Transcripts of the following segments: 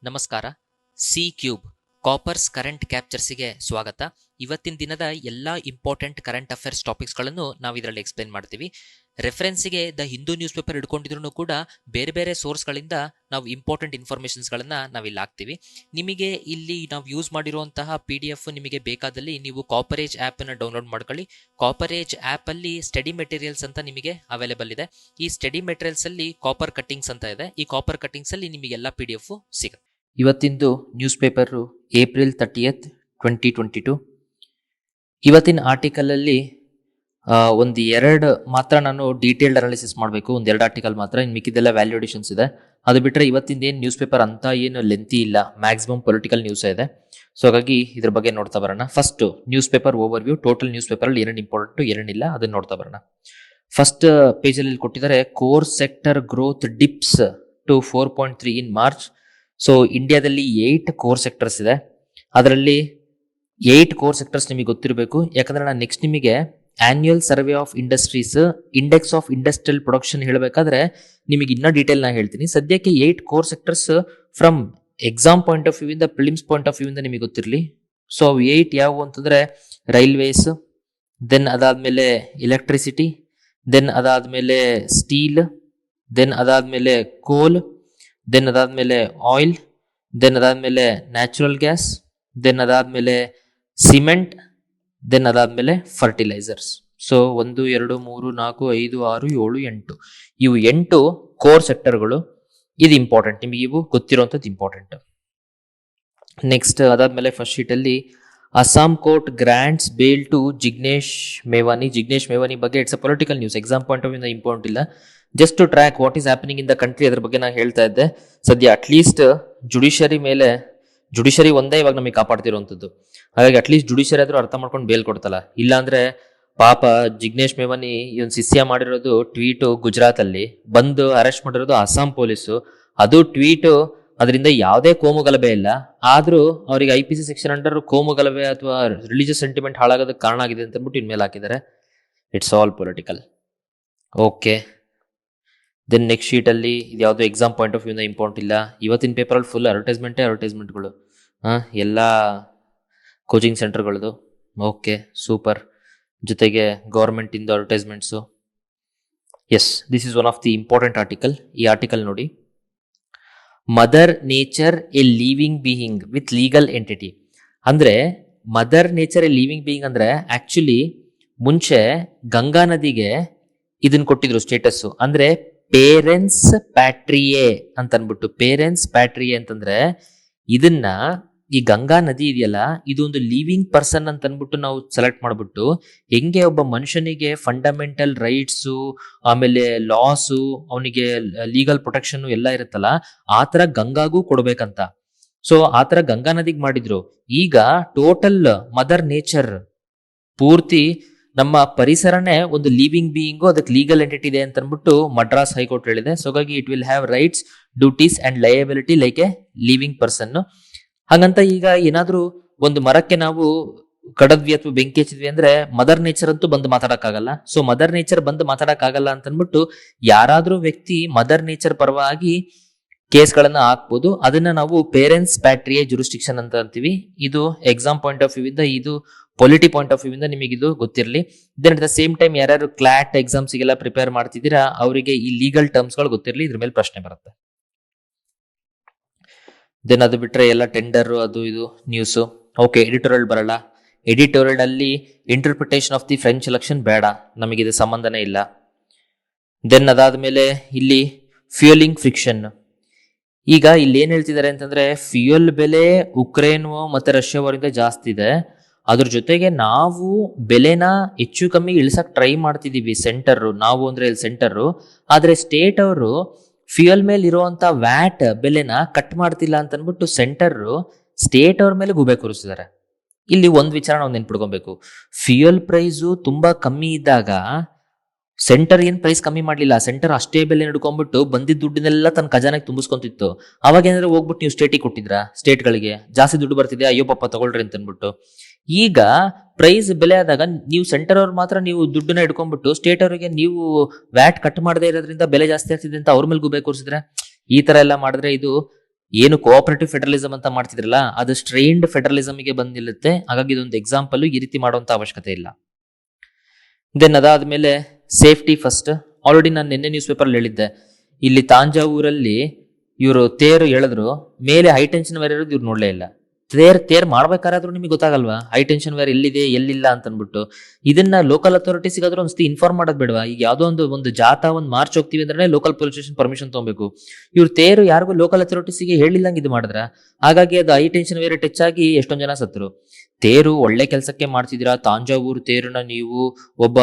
ನಮಸ್ಕಾರ. C cube coppers current ಕ್ಯಾಪ್ಚರ್ಸ್ಗೆ ಸ್ವಾಗತ. ಇವತ್ತಿನ ದಿನದ ಎಲ್ಲ ಇಂಪಾರ್ಟೆಂಟ್ ಕರೆಂಟ್ ಅಫೇರ್ಸ್ ಟಾಪಿಕ್ಸ್ಗಳನ್ನು ನಾವು ಇದರಲ್ಲಿ ಎಕ್ಸ್ಪ್ಲೇನ್ ಮಾಡ್ತೀವಿ. ರೆಫರೆನ್ಸ್ಗೆ ದ ಹಿಂದೂ ನ್ಯೂಸ್ ಪೇಪರ್ ಹಿಡ್ಕೊಂಡಿದ್ರು ಕೂಡ ಬೇರೆ ಬೇರೆ ಸೋರ್ಸ್ಗಳಿಂದ ನಾವು ಇಂಪಾರ್ಟೆಂಟ್ ಇನ್ಫಾರ್ಮೇಷನ್ಸ್ಗಳನ್ನು ನಾವಿಲ್ಲಿ ಹಾಕ್ತೀವಿ. ನಿಮಗೆ ಇಲ್ಲಿ ನಾವು ಯೂಸ್ ಮಾಡಿರುವಂತಹ PDF ನಿಮಗೆ ಬೇಕಾದಲ್ಲಿ ನೀವು ಕಾಪರೇಜ್ ಆ್ಯಪನ್ನು ಡೌನ್ಲೋಡ್ ಮಾಡ್ಕೊಳ್ಳಿ. ಕಾಪರೇಜ್ ಆ್ಯಪಲ್ಲಿ ಸ್ಟಡಿ ಮೆಟೀರಿಯಲ್ಸ್ ಅಂತ ನಿಮಗೆ ಅವೈಲೇಬಲ್ ಇದೆ. ಈ ಸ್ಟಡಿ ಮೆಟೀರಿಯಲ್ಸಲ್ಲಿ ಕಾಪರ್ ಕಟ್ಟಿಂಗ್ಸ್ ಅಂತ ಇದೆ. ಈ ಕಾಪರ್ ಕಟ್ಟಿಂಗ್ಸಲ್ಲಿ ನಿಮಗೆಲ್ಲ PDF ಸಿಗುತ್ತೆ. ಇವತ್ತಿಂದು ನ್ಯೂಸ್ ಪೇಪರು April 30th, 2022. ಇವತ್ತಿನ ಆರ್ಟಿಕಲಲ್ಲಿ ಒಂದು ಎರಡು ಮಾತ್ರ ನಾನು ಡೀಟೇಲ್ಡ್ ಅನಾಲಿಸಿಸ್ ಮಾಡಬೇಕು. ಒಂದೆರಡು ಆರ್ಟಿಕಲ್ ಮಾತ್ರ, ಇನ್ನು ಮಿಕ್ಕಿದೆಲ್ಲ ವ್ಯಾಲ್ಯೂಡೇಷನ್ಸ್ ಇದೆ. ಅದು ಬಿಟ್ಟರೆ ಇವತ್ತಿಂದ ಏನು ನ್ಯೂಸ್ ಪೇಪರ್ ಅಂತ ಏನು ಲೆಂತಿ ಇಲ್ಲ, ಮ್ಯಾಕ್ಸಿಮಮ್ ಪೊಲಿಟಿಕಲ್ ನ್ಯೂಸ್ ಇದೆ. ಸೊ ಹಾಗಾಗಿ ಇದ್ರ ಬಗ್ಗೆ ನೋಡ್ತಾ ಬರೋಣ. First news paper overview, total news ಪೇಪರಲ್ಲಿ ಏನೇನು ಇಂಪಾರ್ಟೆಂಟು ಏನೇನಿಲ್ಲ ಅದನ್ನ ನೋಡ್ತಾ ಬರೋಣ. ಫಸ್ಟ್ ಪೇಜಲ್ಲಿ ಕೊಟ್ಟಿದ್ದಾರೆ core sector growth dips to 4.3 in March. So ಇಂಡಿಯಾದಲ್ಲಿ 8 ಕೋರ್ ಸೆಕ್ಟರ್ಸ್ ಇದೆ. ಅದರಲ್ಲಿ 8 ಕೋರ್ ಸೆಕ್ಟರ್ಸ್ ನಿಮಗೆ ಗೊತ್ತಿರಬೇಕು, ಯಾಕಂದ್ರೆ ನಾನು ನೆಕ್ಸ್ಟ್ ನಿಮಗೆ annual survey of industries, index of industrial production ಹೇಳಬೇಕಾದ್ರೆ ನಿಮಗೆ ಇನ್ನೂ ಡೀಟೇಲ್ ನಾ ಹೇಳ್ತೀನಿ. ಸದ್ಯಕ್ಕೆ 8 core sectors from exam point of view ಇಂದ, ಪ್ರಿಲಿಮ್ಸ್ ಪಾಯಿಂಟ್ ಆಫ್ ವ್ಯೂ ಇಂದ ನಿಮಗೆ ಗೊತ್ತಿರಲಿ. ಸೊ ಅವು 8 ಯಾವುವು ಅಂತಂದ್ರೆ ರೈಲ್ವೇಸ್, ದೆನ್ ಅದಾದ್ಮೇಲೆ ಎಲೆಕ್ಟ್ರಿಸಿಟಿ, ದೆನ್ ಅದಾದ್ಮೇಲೆ ಸ್ಟೀಲ್, ದೆನ್ ಅದಾದ್ಮೇಲೆ ಕೋಲ್, ದೆನ್ ಅದಾದ್ಮೇಲೆ ಆಯಿಲ್, ದೆನ್ ಅದಾದ್ಮೇಲೆ ನ್ಯಾಚುರಲ್ ಗ್ಯಾಸ್, ದೆನ್ ಅದಾದ್ಮೇಲೆ ಸಿಮೆಂಟ್, ದೆನ್ ಅದಾದ್ಮೇಲೆ ಫರ್ಟಿಲೈಸರ್ಸ್. ಸೊ 1, 2, 3, 4, 5, 6, 7, 8 ಇವು 8 ಕೋರ್ ಸೆಕ್ಟರ್ಗಳು. ಇದು ಇಂಪಾರ್ಟೆಂಟ್, ನಿಮಗೆ ಇವು ಗೊತ್ತಿರುವಂಥದ್ದು ಇಂಪಾರ್ಟೆಂಟ್. ನೆಕ್ಸ್ಟ್ ಅದಾದ್ಮೇಲೆ ಫಸ್ಟ್ ಶೀಟಲ್ಲಿ Assam court grants bail to Jignesh Mevani. Jignesh Mevani ಬಗ್ಗೆ it's a political news, exam point of view important ಇಲ್ಲ, just to track what is happening in the country, ಅದ್ರ ಬಗ್ಗೆ ನಾನು ಹೇಳ್ತಾ ಇದ್ದೆ. ಸದ್ಯ ಅಟ್ಲೀಸ್ಟ್ ಜುಡಿಷರಿ ಒಂದೇ ಇವಾಗ ನಮಗೆ ಕಾಪಾಡ್ತಿರುವಂಥದ್ದು. ಹಾಗಾಗಿ ಅಟ್ಲೀಸ್ಟ್ ಜುಡಿಷರಿ ಆದ್ರೂ ಅರ್ಥ ಮಾಡ್ಕೊಂಡು ಬೇಲ್ ಕೊಡ್ತಲ್ಲ. ಇಲ್ಲಾಂದ್ರೆ ಪಾಪ ಜಿಗ್ನೇಶ್ ಮೇವಾನಿ ಇವನ್ ಶಿಷ್ಯ ಮಾಡಿರೋದು ಟ್ವೀಟು ಗುಜರಾತ್ ಅಲ್ಲಿ, ಬಂದು ಅರೆಸ್ಟ್ ಮಾಡಿರೋದು ಅಸ್ಸಾಂ ಪೊಲೀಸು. ಅದು ಟ್ವೀಟು, ಅದರಿಂದ ಯಾವುದೇ ಕೋಮುಗಲಭೆ ಇಲ್ಲ, ಆದ್ರೂ ಅವ್ರಿಗೆ IPC ಸೆಕ್ಷನ್ ಅಂಡರ್ ಕೋಮುಗಲಭೆ ಅಥವಾ ರಿಲಿಜಿಯಸ್ ಸೆಂಟಿಮೆಂಟ್ ಹಾಳಾಗೋದಕ್ಕೆ ಕಾರಣ ಆಗಿದೆ ಅಂತ ಅಂದ್ಬಿಟ್ಟು ಇನ್ಮೇಲೆ ಹಾಕಿದ್ದಾರೆ. It's all political. Okay, then next sheet ಅಲ್ಲಿ ಇದು ಯಾವುದೋ exam point of view important ಇಲ್ಲ. ಇವತ್ತಿನ ಪೇಪರಲ್ಲಿ ಫುಲ್ ಅಡ್ವರ್ಟೈಸ್ಮೆಂಟ್ಗಳು, ಎಲ್ಲ ಕೋಚಿಂಗ್ ಸೆಂಟರ್ಗಳದು. Okay, super. ಜೊತೆಗೆ ಗೌರ್ಮೆಂಟ್ ಇಂದ advertisements. Yes, this is one of the important article. ಈ ಆರ್ಟಿಕಲ್ ನೋಡಿ, mother nature a living being with legal entity. ಅಂದ್ರೆ mother nature a living being ಅಂದ್ರೆ ಆಕ್ಚುಲಿ ಮುಂಚೆ ಗಂಗಾ ನದಿಗೆ ಇದನ್ನ ಕೊಟ್ಟಿದ್ರು ಸ್ಟೇಟಸ್, ಅಂದ್ರೆ ಪೇರೆಂಟ್ಸ್ ಪ್ಯಾಟ್ರಿಯೇ ಅಂತ ಅನ್ಬಿಟ್ಟು. ಪೇರೆಂಟ್ಸ್ ಪ್ಯಾಟ್ರಿಯೇ ಅಂತಂದ್ರೆ ಇದನ್ನ, ಈ ಗಂಗಾ ನದಿ ಇದೆಯಲ್ಲ, ಇದು ಒಂದು ಲಿವಿಂಗ್ ಪರ್ಸನ್ ಅಂತ ಅನ್ಬಿಟ್ಟು ನಾವು ಸೆಲೆಕ್ಟ್ ಮಾಡ್ಬಿಟ್ಟು, ಹೆಂಗೆ ಒಬ್ಬ ಮನುಷ್ಯನಿಗೆ ಫಂಡಮೆಂಟಲ್ ರೈಟ್ಸು, ಆಮೇಲೆ ಲಾಸು, ಅವನಿಗೆ ಲೀಗಲ್ ಪ್ರೊಟೆಕ್ಷನ್ ಎಲ್ಲ ಇರುತ್ತಲ್ಲ, ಆ ತರ ಗಂಗಾಗೂ ಕೊಡ್ಬೇಕಂತ. ಸೊ ಆ ತರ ಗಂಗಾ ನದಿಗೆ ಮಾಡಿದ್ರು. ಈಗ ಟೋಟಲ್ ಮದರ್ ನೇಚರ್ ಪೂರ್ತಿ ನಮ್ಮ ಪರಿಸರನೇ ಒಂದು ಲಿವಿಂಗ್ ಬೀಯಿಂಗು, ಅದಕ್ಕೆ ಲೀಗಲ್ ಎಂಟಿಟಿ ಇದೆ ಅಂತ ಅಂದ್ಬಿಟ್ಟು ಮಡ್ರಾಸ್ ಹೈಕೋರ್ಟ್ ಹೇಳಿದೆ. ಸೊ ಹಾಗಾಗಿ it will have rights, duties and liability like A living person. ಹಾಗಂತ ಈಗ ಏನಾದ್ರೂ ಒಂದು ಮರಕ್ಕೆ ನಾವು ಕಡದ್ವಿ ಅಥವಾ ಬೆಂಕಿ ಹಚ್ಚಿದ್ವಿ ಅಂದ್ರೆ ಮದರ್ ನೇಚರ್ ಅಂತೂ ಬಂದು ಮಾತಾಡಕ್ಕಾಗಲ್ಲ. ಸೊ ಮದರ್ ನೇಚರ್ ಬಂದು ಮಾತಾಡಕ್ಕಾಗಲ್ಲ ಅಂತ ಅಂದ್ಬಿಟ್ಟು ಯಾರಾದ್ರೂ ವ್ಯಕ್ತಿ ಮದರ್ ನೇಚರ್ ಪರವಾಗಿ ಕೇಸ್ಗಳನ್ನ ಹಾಕ್ಬೋದು. ಅದನ್ನ ನಾವು ಪೇರೆಂಟ್ಸ್ ಪ್ಯಾಟ್ರಿಯೇ ಜುರಿಸ್ಟಿಕ್ಷನ್ ಅಂತ ಅಂತೀವಿ. ಇದು ಎಕ್ಸಾಮ್ ಪಾಯಿಂಟ್ ಆಫ್ ವ್ಯೂ ಇಂದ, ಇದು ಪೊಲಿಟಿ ಪಾಯಿಂಟ್ ಆಫ್ ವ್ಯೂ ಇಂದ ನಿಮಗೆ ಇದು ಗೊತ್ತಿರಲಿ. Then at the same time ಯಾರ್ಯಾರು ಕ್ಲಾಟ್ ಎಕ್ಸಾಮ್ಸ್ಗೆಲ್ಲ ಪ್ರಿಪೇರ್ ಮಾಡ್ತಿದ್ದೀರಾ ಅವರಿಗೆ ಈ ಲೀಗಲ್ ಟರ್ಮ್ಸ್ಗಳು ಗೊತ್ತಿರಲಿ, ಇದ್ರ ಮೇಲೆ ಪ್ರಶ್ನೆ ಬರುತ್ತೆ. ದೆನ್ ಅದು ಬಿಟ್ರೆ ಎಲ್ಲ ಟೆಂಡರ್ ಅದು ಇದು ನ್ಯೂಸ್. ಓಕೆ, ಎಡಿಟೋರಿಯಲ್ ಬರಲ್ಲ. ಎಡಿಟೋರಿಯಲ್ ಅಲ್ಲಿ interpretation of the French election ಬೇಡ, ನಮಗೆ ಇದು ಸಂಬಂಧನೇ ಇಲ್ಲ. ದೆನ್ ಅದಾದ್ಮೇಲೆ ಇಲ್ಲಿ ಫ್ಯೂಯಲಿಂಗ್ ಫ್ರಿಕ್ಷನ್. ಈಗ ಇಲ್ಲಿ ಏನ್ ಹೇಳ್ತಿದ್ದಾರೆ ಅಂತಂದ್ರೆ, ಫ್ಯೂಯಲ್ ಬೆಲೆ ಉಕ್ರೇನ್ ಮತ್ತೆ ರಷ್ಯಾ ವಾರಿಂದ ಜಾಸ್ತಿ ಇದೆ, ಅದ್ರ ಜೊತೆಗೆ ನಾವು ಬೆಲೆನ ಹೆಚ್ಚು ಕಮ್ಮಿ ಇಳಿಸಕ್ ಟ್ರೈ ಮಾಡ್ತಿದೀವಿ ಸೆಂಟರ್, ನಾವು ಅಂದ್ರೆ ಇಲ್ಲಿ ಸೆಂಟರ್, ಆದ್ರೆ ಸ್ಟೇಟ್ ಅವರು ಫ್ಯೂಯಲ್ ಮೇಲೆ ಇರುವಂತ ವ್ಯಾಟ್ ಬೆಲೆನ ಕಟ್ ಮಾಡ್ತಿಲ್ಲ ಅಂತ ಅನ್ಬಿಟ್ಟು ಸೆಂಟರ್ ಸ್ಟೇಟ್ ಅವ್ರ ಮೇಲೆ ಗೂಬೆ ಕೂರಿಸಿದ್ದಾರೆ. ಇಲ್ಲಿ ಒಂದ್ ವಿಚಾರ ನಾವು ನೆನ್ಪಿಡ್ಕೊಬೇಕು, ಫ್ಯೂಯಲ್ ಪ್ರೈಸು ತುಂಬಾ ಕಮ್ಮಿ ಇದ್ದಾಗ ಸೆಂಟರ್ ಏನ್ ಪ್ರೈಸ್ ಕಮ್ಮಿ ಮಾಡ್ಲಿಲ್ಲ, ಸೆಂಟರ್ ಅಷ್ಟೇ ಬೆಲೆ ನಡ್ಕೊಂಡ್ಬಿಟ್ಟು ಬಂದಿದ್ದ ದುಡ್ಡನ್ನೆಲ್ಲ ತನ್ನ ಖಜಾನೆಗೆ ತುಂಬಿಸ್ಕೊಂತಿತ್ತು. ಅವಾಗ ಏನಾದ್ರು ಹೋಗ್ಬಿಟ್ಟು ನೀವು ಸ್ಟೇಟಿಗೆ ಕೊಟ್ಟಿದ್ರ, ಸ್ಟೇಟ್ಗಳಿಗೆ ಜಾಸ್ತಿ ದುಡ್ಡು ಬರ್ತಿದೆ, ಅಯ್ಯೋ ಪಾಪ ತಗೊಳ್ರಿ ಅಂತ ಅನ್ಬಿಟ್ಟು. ಈಗ ಪ್ರೈಸ್ ಬೆಲೆ ಆದಾಗ ನೀವು ಸೆಂಟರ್ ಅವ್ರು ಮಾತ್ರ ನೀವು ದುಡ್ಡನ್ನ ಇಟ್ಕೊಂಡ್ಬಿಟ್ಟು ಸ್ಟೇಟ್ ಅವರಿಗೆ ನೀವು ವ್ಯಾಟ್ ಕಟ್ ಮಾಡದೇ ಇರೋದ್ರಿಂದ ಬೆಲೆ ಜಾಸ್ತಿ ಆಗ್ತಿದೆ ಅಂತ ಅವ್ರ ಮೇಲೆ ಗೂಬೆ ಕೂರಿಸಿದ್ರೆ, ಈ ತರ ಎಲ್ಲ ಮಾಡಿದ್ರೆ ಇದು ಏನು ಕೋಆಪರೇಟಿವ್ ಫೆಡರಲಿಸಮ್ ಅಂತ ಮಾಡ್ತಿದ್ರಲ್ಲ ಅದು ಸ್ಟ್ರೈನ್ಡ್ ಫೆಡರಲಿಸಮ್ಗೆ ಬಂದ್ ನಿಲ್ಲುತ್ತೆ. ಹಾಗಾಗಿ ಇದೊಂದು ಎಕ್ಸಾಂಪಲ್, ಈ ರೀತಿ ಮಾಡುವಂತ ಅವಶ್ಯಕತೆ ಇಲ್ಲ. ದೆನ್ ಅದಾದ್ಮೇಲೆ ಸೇಫ್ಟಿ ಫಸ್ಟ್. ಆಲ್ರೆಡಿ ನಾನು ನಿನ್ನೆ ನ್ಯೂಸ್ ಪೇಪರ್ ಹೇಳಿದ್ದೆ, ಇಲ್ಲಿ ತಾಂಜಾವೂರಲ್ಲಿ ಇವರು ತೇರು ಎಳೆದ್ರು, ಮೇಲೆ ಹೈ ಟೆನ್ಷನ್ ವೈರ್ ಇರೋದು ಇವ್ರು ನೋಡ್ಲೇ ಇಲ್ಲ. ತೇರ್ ಮಾಡ್ಬೇಕಾದ್ರೂ ನಿಮಗೆ ಗೊತ್ತಾಗಲ್ವಾ ಹೈ ಟೆನ್ಷನ್ ವೈರ್ ಎಲ್ಲಿದೆ ಎಲ್ಲಿಲ್ಲ ಅಂತ ಅನ್ಬಿಟ್ಟು? ಇದನ್ನ ಲೋಕಲ್ ಅಥಾರಿಟೀಸ್ಗಾದ್ರೂ ಒಂದ್ಸತಿ ಇನ್ಫಾರ್ಮ್ ಮಾಡೋದು ಬೇಡವಾ? ಈಗ ಯಾವ್ದೋ ಒಂದು ಜಾಥಾ ಒಂದು ಮಾರ್ಚ್ ಹೋಗ್ತೀವಿ ಅಂದ್ರೆ ಲೋಕಲ್ ಪೊಲೀಸ್ ಸ್ಟೇಷನ್ ಪರ್ಮಿಷನ್ ತಗೋಬೇಕು. ಇವ್ರು ತೇರು ಯಾರಿಗೂ ಲೋಕಲ್ ಅಥಾರಿಟೀಸ್ಗೆ ಹೇಳಿಲ್ಲಂಗೆ ಇದು ಮಾಡಿದ್ರ, ಹಾಗಾಗಿ ಅದು ಹೈ ಟೆನ್ಷನ್ ವೈರ್ ಟಚ್ ಆಗಿ ಎಷ್ಟೊಂದ್ ಜನ ಸತ್ರು. ತೇರು ಒಳ್ಳೆ ಕೆಲಸಕ್ಕೆ ಮಾಡ್ತಿದ್ದೀರಾ, ತಾಂಜಾವೂರು ತೇರನ್ನ ನೀವು ಒಬ್ಬ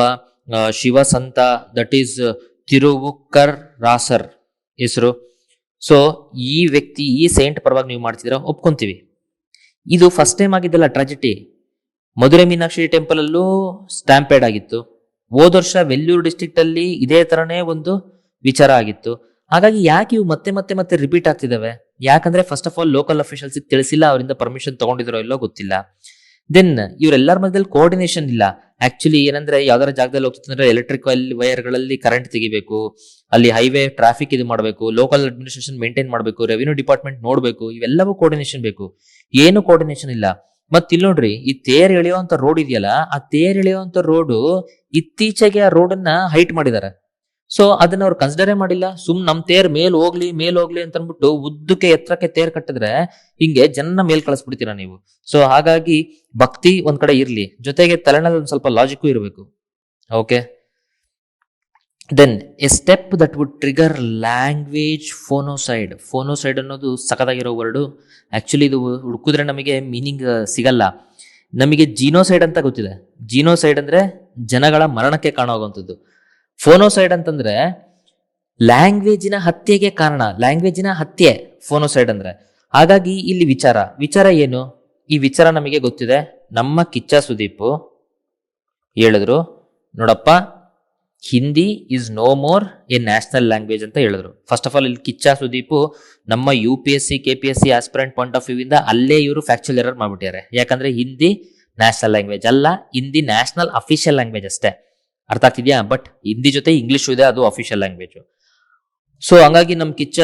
ಶಿವ ಸಂತ, ದಟ್ ಈಸ್ ತಿರುವುಕ್ಕರ್ ರಾಸರ್ ಹೆಸರು. ಸೊ ಈ ವ್ಯಕ್ತಿ, ಈ ಸೈಂಟ್ ಪರವಾಗಿ ನೀವು ಮಾಡ್ತಿದ್ದೀರಾ, ಒಪ್ಕೊಂತೀವಿ. ಇದು ಫಸ್ಟ್ ಟೈಮ್ ಆಗಿದ್ದಲ್ಲ ಟ್ರಾಜಿಡಿ. ಮಧುರೆ ಮೀನಾಕ್ಷಿ ಟೆಂಪಲ್ ಅಲ್ಲೂ ಸ್ಟ್ಯಾಂಪೇಡ್ ಆಗಿತ್ತು. ಹೋದ ವರ್ಷ ವೆಲ್ಲೂರು ಡಿಸ್ಟ್ರಿಕ್ಟ್ ಅಲ್ಲಿ ಇದೇ ತರನೇ ಒಂದು ವಿಚಾರ ಆಗಿತ್ತು. ಹಾಗಾಗಿ ಯಾಕೆ ಇವು ಮತ್ತೆ ಮತ್ತೆ ಮತ್ತೆ ರಿಪೀಟ್ ಆಗ್ತಿದಾವೆ? ಯಾಕಂದ್ರೆ first of all local officials ತಿಳಿಸಿಲ್ಲ, ಅವರಿಂದ ಪರ್ಮಿಷನ್ ತಗೊಂಡಿದ್ರೋ ಇಲ್ಲೋ ಗೊತ್ತಿಲ್ಲ. ದೆನ್ ಇವರೆಲ್ಲರ ಮಧ್ಯದಲ್ಲಿ ಕೋಆರ್ಡಿನೇಷನ್ ಇಲ್ಲ. ಆಕ್ಚುಲಿ ಏನಂದ್ರೆ ಯಾವ್ದಾರ ಜಾಗದಲ್ಲಿ ಹೋಗ್ತಿದ್ರೆ ಎಲೆಕ್ಟ್ರಿಕಲ್ ವೈರ್ಗಳಲ್ಲಿ ಕರೆಂಟ್ ತೆಗಿಬೇಕು, ಅಲ್ಲಿ ಹೈವೇ ಟ್ರಾಫಿಕ್ ಇದು ಮಾಡಬೇಕು, ಲೋಕಲ್ ಅಡ್ಮಿನಿಸ್ಟ್ರೇಷನ್ ಮೇಂಟೈನ್ ಮಾಡಬೇಕು, ರೆವಿನ್ಯೂ ಡಿಪಾರ್ಟ್ಮೆಂಟ್ ನೋಡ್ಬೇಕು, ಇವೆಲ್ಲವೂ ಕೋಆರ್ಡಿನೇಷನ್ ಬೇಕು. ಏನು ಕೋಆರ್ಡಿನೇಷನ್ ಇಲ್ಲ. ಮತ್ ಇಲ್ಲಿ ನೋಡ್ರಿ, ಈ ತೇರ್ ಎಳೆಯುವಂತ ರೋಡ್ ಇದೆಯಲ್ಲ, ಆ ತೇರ್ ಎಳೆಯುವಂತ ರೋಡ್ ಇತ್ತೀಚೆಗೆ ಆ ರೋಡ್ ಅನ್ನ ಹೈಟ್ ಮಾಡಿದ್ದಾರೆ. ಸೊ ಅದನ್ನ ಅವ್ರು ಕನ್ಸಿಡರೇ ಮಾಡಿಲ್ಲ. ನಮ್ ತೇರ್ ಮೇಲ್ ಹೋಗ್ಲಿ ಅಂತ ಅನ್ಬಿಟ್ಟು ಉದ್ದಕ್ಕೆ ಎತ್ತರಕ್ಕೆ ತೇರ್ ಕಟ್ಟಿದ್ರೆ ಹಿಂಗೆ ಜನ ಮೇಲ್ ಕಳಿಸ್ಬಿಡ್ತೀರಾ ನೀವು. ಸೊ ಹಾಗಾಗಿ ಭಕ್ತಿ ಒಂದ್ ಕಡೆ ಇರ್ಲಿ, ಜೊತೆಗೆ ತಲೆನಲ್ಲಿ ಒಂದ್ ಸ್ವಲ್ಪ ಲಾಜಿಕ್ ಇರಬೇಕು. Okay, then a step that would trigger language phonocide. Phonocide ಅನ್ನೋದು ಸಖತ್ತಾಗಿರೋ ವರ್ಡು. ಆಕ್ಚುಲಿ ಇದು ಹುಡುಕಿದ್ರೆ ನಮಗೆ ಮೀನಿಂಗ್ ಸಿಗಲ್ಲ. ನಮಗೆ ಜೀನೋಸೈಡ್ ಅಂತ ಗೊತ್ತಿದೆ. ಜೀನೋಸೈಡ್ ಅಂದ್ರೆ ಜನಗಳ ಮರಣಕ್ಕೆ ಕಾಣುವಂಥದ್ದು. ಫೋನೋಸೈಡ್ ಅಂತಂದ್ರೆ ಲ್ಯಾಂಗ್ವೇಜಿನ ಹತ್ಯೆಗೆ ಕಾರಣ, ಲ್ಯಾಂಗ್ವೇಜಿನ ಹತ್ಯೆ ಫೋನೋಸೈಡ್ ಅಂದ್ರೆ. ಹಾಗಾಗಿ ಇಲ್ಲಿ ವಿಚಾರ ಏನು? ಈ ವಿಚಾರ ನಮಗೆ ಗೊತ್ತಿದೆ. ನಮ್ಮ ಕಿಚ್ಚ ಸುದೀಪ್ ಹೇಳಿದ್ರು, ನೋಡಪ್ಪ, Hindi is no more a national language ಅಂತ ಹೇಳಿದ್ರು. ಫಸ್ಟ್ ಆಫ್ ಆಲ್ ಇಲ್ಲಿ ಕಿಚ್ಚ ಸುದೀಪ್ ನಮ್ಮ UPSC KPSC aspirant point of view ಇಂದ ಅಲ್ಲೇ ಇವರು ಫ್ಯಾಕ್ಚುಯಲ್ ಎರರ್ ಮಾಡ್ಬಿಟ್ಟಿದ್ದಾರೆ. ಯಾಕಂದ್ರೆ ಹಿಂದಿ ನ್ಯಾಷನಲ್ ಲ್ಯಾಂಗ್ವೇಜ್ ಅಲ್ಲ, ಹಿಂದಿ ನ್ಯಾಷನಲ್ ಅಫಿಷಿಯಲ್ ಲ್ಯಾಂಗ್ವೇಜ್ ಅಷ್ಟೇ. ಅರ್ಥ ಆಗ್ತಿದ್ಯಾ? ಬಟ್ ಹಿಂದಿ ಜೊತೆ ಇಂಗ್ಲಿಷ್ ಇದೆ, ಅದು ಅಫಿಷಿಯಲ್ ಲ್ಯಾಂಗ್ವೇಜ್. ಸೊ ಹಂಗಾಗಿ ನಮ್ ಕಿಚ್ಚ